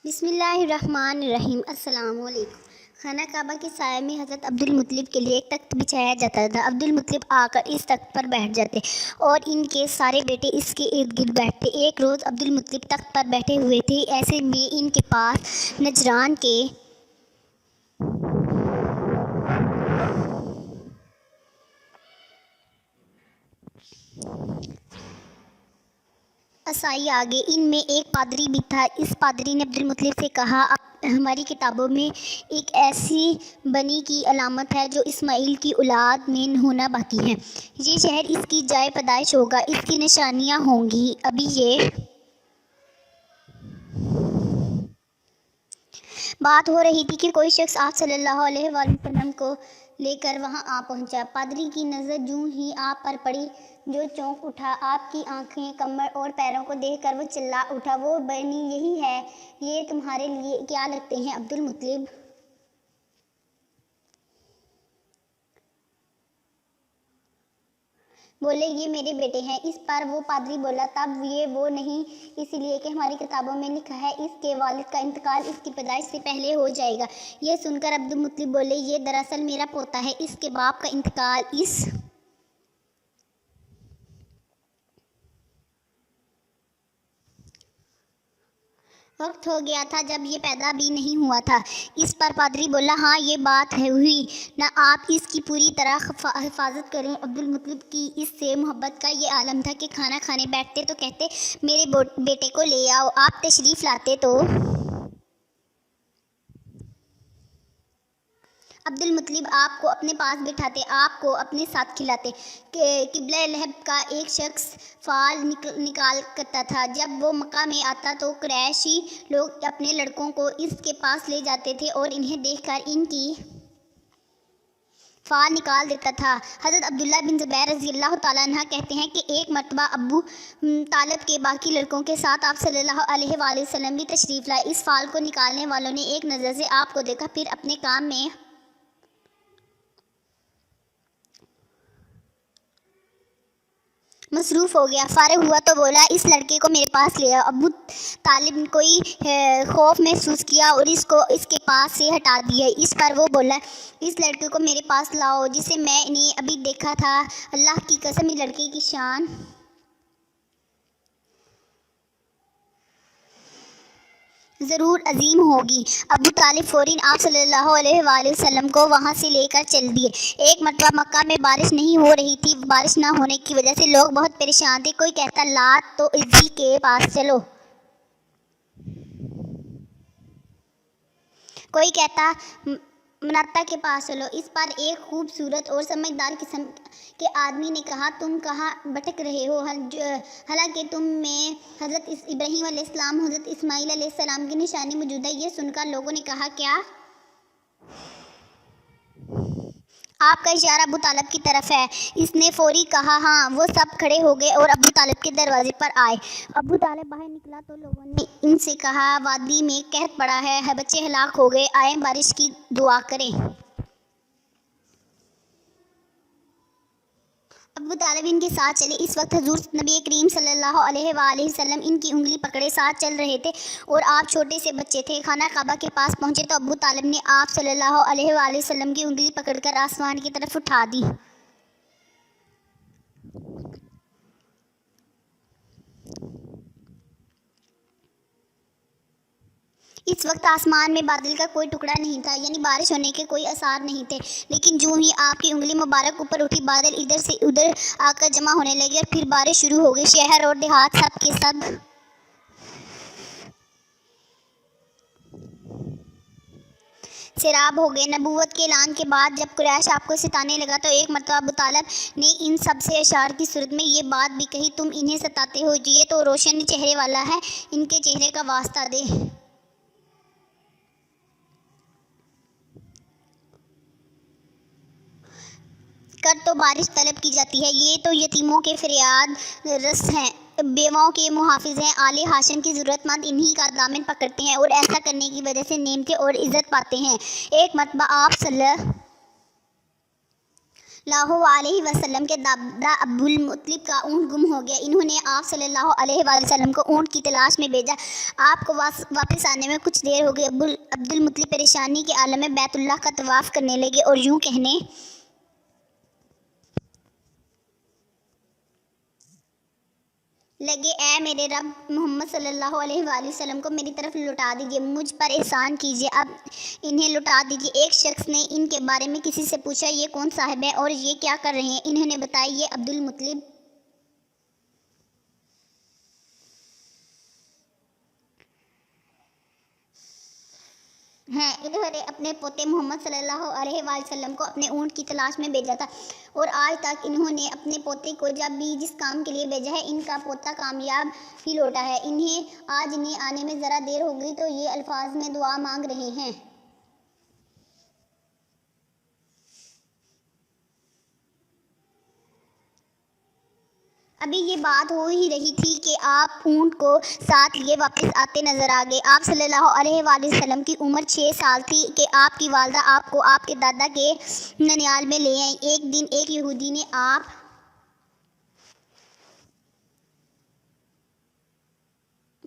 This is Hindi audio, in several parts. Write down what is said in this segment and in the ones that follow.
बिस्मिल्लाहिर्रहमानिर्रहीम। अस्सलाम वालेकुम। खाना काबा के साये में हज़रत अब्दुल मुत्तलिब के लिए एक तख्त बिछाया जाता था। अब्दुल मुत्तलिब आकर इस तख्त पर बैठ जाते और इनके सारे बेटे इसके इर्द गिर्द बैठते। एक रोज़ अब्दुल मुत्तलिब तख्त पर बैठे हुए थे। ऐसे में इनके पास नजरान के असाई आ गए। इनमें एक पादरी भी था। इस पादरी ने अब्दुल मुत्तलिब से कहा, हमारी किताबों में एक ऐसी बनी की अलामत है जो इस्माइल की औलाद में होना बाकी है। ये शहर इसकी जाए पैदाइश होगा, इसकी निशानियाँ होंगी। अभी ये बात हो रही थी कि कोई शख्स आप सल्लल्लाहु अलैहि वसल्लम को लेकर वहां आ पहुंचा। पादरी की नज़र जूं ही आप पर पड़ी, जो चौंक उठा। आपकी आंखें, कमर और पैरों को देखकर वो चिल्ला उठा, वो बनी यही है, ये तुम्हारे लिए क्या लगते हैं अब्दुल मुत्तलिब? बोले, ये मेरे बेटे हैं। इस पर वो पादरी बोला, तब ये वो नहीं, इसलिए कि हमारी किताबों में लिखा है इसके वालिद का इंतकाल इसकी पैदाइश से पहले हो जाएगा। ये सुनकर अब्दुल मुत्तलिब बोले, ये दरअसल मेरा पोता है। इसके बाप का इंतकाल इस वक्त हो गया था जब ये पैदा भी नहीं हुआ था। इस पर पादरी बोला, हाँ ये बात है हुई ना, आप इसकी पूरी तरह हिफाजत करें। अब्दुल मुत्तलिब की इससे मोहब्बत का ये आलम था कि खाना खाने बैठते तो कहते, मेरे बेटे को ले आओ। आप तशरीफ़ लाते तो अब्दुल मुत्तलिब आपको अपने पास बिठाते, आपको अपने साथ खिलाते। किबला लहब का एक शख्स फाल निकाल करता था। जब वो मक्का में आता तो कुरैशी लोग अपने लड़कों को इसके पास ले जाते थे और इन्हें देखकर इनकी फाल निकाल देता था। हज़रत अब्दुल्ला बिन ज़ुबैर रज़ियल्लाहु ताला अन्हा कहते हैं कि एक मरतबा अब्बू तालिब के बाकी लड़कों के साथ आप सल्लल्लाहु अलैहि वसल्लम भी तशरीफ़ लाए। इस फाल को निकालने वालों ने एक नज़र से आपको देखा, फिर अपने काम में मसरूफ़ हो गया। फ़ारिग हुआ तो बोला, इस लड़के को मेरे पास ले आओ। अबू तालिब कोई खौफ महसूस किया और इसको इसके पास से हटा दिया। इस पर वो बोला, इस लड़के को मेरे पास लाओ जिसे मैंने अभी देखा था। अल्लाह की कसम, इस लड़के की शान ज़रूर अजीम होगी। अबू तालिब फ़ौरन आप सल्लल्लाहु अलैहि वसल्लम को वहाँ से लेकर चल दिए। एक मरतबा मक्का में बारिश नहीं हो रही थी। बारिश ना होने की वजह से लोग बहुत परेशान थे। कोई कहता, लात तो इज़्ज़ी के पास चलो, कोई कहता मनाता के पास चलो। इस पर एक खूबसूरत और समझदार किस्म के आदमी ने कहा, तुम कहाँ भटक रहे हो? हालांकि तुम में हज़रत इब्राहीम अलैहिस्सलाम, हज़रत इस्माईल अलैहिस्सलाम की निशानी मौजूद है। ये सुनकर लोगों ने कहा, क्या? आपका इशारा अबू तालिब की तरफ है। इसने फौरी कहा, हाँ। वो सब खड़े हो गए और अबू तालिब के दरवाजे पर आए। अबू तालिब बाहर निकला तो लोगों ने इनसे कहा, वादी में कहर पड़ा है, बच्चे हलाक हो गए, आए बारिश की दुआ करें। अबू तालिब इनके साथ चले। इस वक्त हुजूर नबी करीम सल्लल्लाहु अलैहि वसल्लम इनकी उंगली पकड़े साथ चल रहे थे और आप छोटे से बच्चे थे। खाना काबा के पास पहुंचे तो अबू तालिब ने आप सल्लल्लाहु अलैहि वसल्लम की उंगली पकड़कर आसमान की तरफ उठा दी। इस वक्त आसमान में बादल का कोई टुकड़ा नहीं था, यानी बारिश होने के कोई आसार नहीं थे। लेकिन जूं ही आपकी उंगली मुबारक ऊपर उठी, बादल इधर से उधर आकर जमा होने लगे और फिर बारिश शुरू हो गई। शहर और देहात सब के सब सैराब हो गए। नबूवत के ऐलान के बाद जब कुरैश आपको सताने लगा तो एक मरतबा अबू तालिब ने इन सब से अशार की सूरत में ये बात भी कही, तुम इन्हें सताते हो, ये तो रोशन चेहरे वाला है, इनके चेहरे का वास्ता दे। कर तो बारिश तलब की जाती है, ये तो यतीमों के फरियाद रस हैं, बेवाओं के मुहाफिज हैं, आले हाशिम की ज़रूरतमंद इन्हीं का दामन पकड़ते हैं और ऐसा करने की वजह से नेमतें और इज़्ज़त पाते हैं। एक मरतबा आप सल्लल्लाहु अलैहि वसल्लम के दादा अब्दुल मुत्तलिब का ऊँट गुम हो गया। इन्होंने आप सल्लल्लाहु अलैहि वसल्लम को ऊँट की तलाश में भेजा। आपको वापस आने में कुछ देर हो गई। अब्दुल मुत्तलिब परेशानी के आलम में बैतुल्लाह का तवाफ करने लगे और यूँ कहने लगे, ऐ मेरे रब, मोहम्मद सल्लल्लाहु अलैहि वसल्लम को मेरी तरफ लौटा दीजिए, मुझ पर एहसान कीजिए, अब इन्हें लौटा दीजिए। एक शख्स ने इनके बारे में किसी से पूछा, ये कौन साहब है और ये क्या कर रहे हैं? इन्होंने बताया, ये अब्दुल मुत्तलिब हैं। इन्होंने अपने पोते मोहम्मद सल्लल्लाहु अलैहि वसल्लम को अपने ऊँट की तलाश में भेजा था और आज तक इन्होंने अपने पोते को जब भी जिस काम के लिए भेजा है, इनका पोता कामयाब ही लौटा है। इन्हें आने में ज़रा देर हो गई तो ये अल्फाज में दुआ मांग रहे हैं। अभी ये बात हो ही रही थी कि आप ऊँट को साथ लिए वापस आते नजर आ गए। आप सल्लल्लाहु अलैहि वसल्लम की उम्र 6 साल थी कि आपकी वालदा आपको आपके दादा के ननियाल में ले आई। एक दिन एक यहूदी ने आप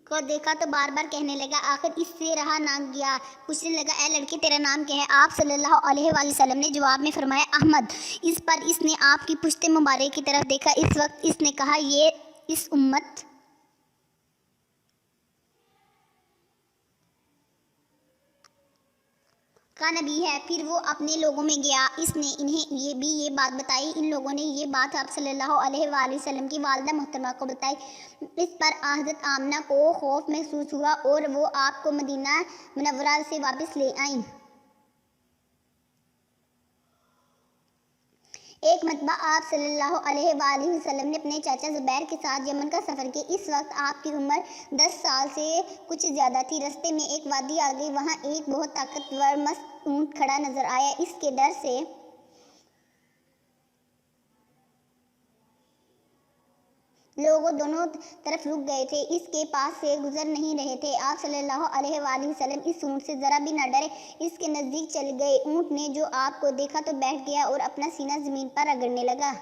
को देखा तो बार बार कहने लगा, आखिर इससे रहा ना गया। पूछने लगा, ए लड़के, तेरा नाम क्या है? आप सल्लल्लाहु अलैहि वसल्लम ने जवाब में फरमाया, अहमद। इस पर इसने आपकी पुश्ते मुबारक की तरफ देखा। इस वक्त इसने कहा, ये इस उम्मत का नबी है। फिर वो अपने लोगों में गया। इसने इन्हें ये बात बताई। इन लोगों ने ये बात आप सल्लल्लाहु अलैहि वसल्लम की वालिदा मोहतरमा को बताई। इस पर हज़रत आमना को खौफ महसूस हुआ और वो आपको मदीना मुनव्वरा से वापस ले आईं। एक मरतबा आप सल्लल्लाहु अलैहि वसल्लम ने अपने चाचा ज़ुबैर के साथ यमन का सफ़र किया। इस वक्त आपकी उम्र 10 साल से कुछ ज़्यादा थी। रास्ते में एक वादी आ गई। वहाँ एक बहुत ताकतवर मस्त ऊँट खड़ा नजर आया। इसके डर से लोग दोनों तरफ रुक गए थे, इसके पास से गुजर नहीं रहे थे। आप सल्लल्लाहु अलैहि वसल्लम इस ऊँट से ज़रा भी न डरे, इसके नज़दीक चले गए। ऊँट ने जो आपको देखा तो बैठ गया और अपना सीना ज़मीन पर रगड़ने लगा।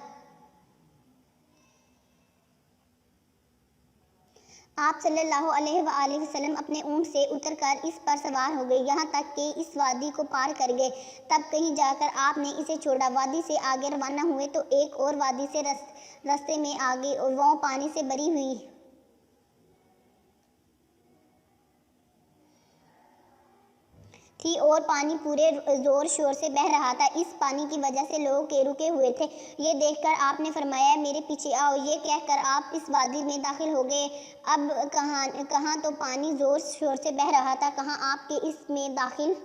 आप सल्लल्लाहु अलैहि वसल्लम अपने ऊँट से उतरकर इस पर सवार हो गए, यहाँ तक कि इस वादी को पार कर गए। तब कहीं जाकर आपने इसे छोड़ा। वादी से आगे रवाना हुए तो एक और वादी से रास्ते में आ गई और वो पानी से भरी हुई थी और पानी पूरे जोर शोर से बह रहा था। इस पानी की वजह से लोग के रुके हुए थे। ये देखकर आपने फरमाया, मेरे पीछे आओ। ये कहकर आप इस वादी में दाखिल हो गए। अब कहाँ तो पानी जोर शोर से बह रहा था, कहाँ आपके इसमें दाखिल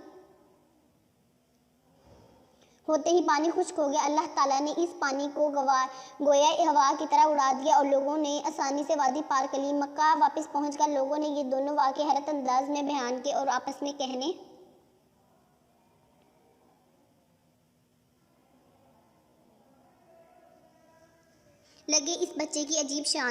होते ही पानी खुश्क हो गया। अल्लाह ताला ने इस पानी को गोया हवा की तरह उड़ा दिया और लोगों ने आसानी से वादी पार कर ली। मक्का वापस पहुंचकर लोगों ने ये दोनों वाक़े हैरत अंदाज में बयान किए और आपस में कहने लगे, इस बच्चे की अजीब शान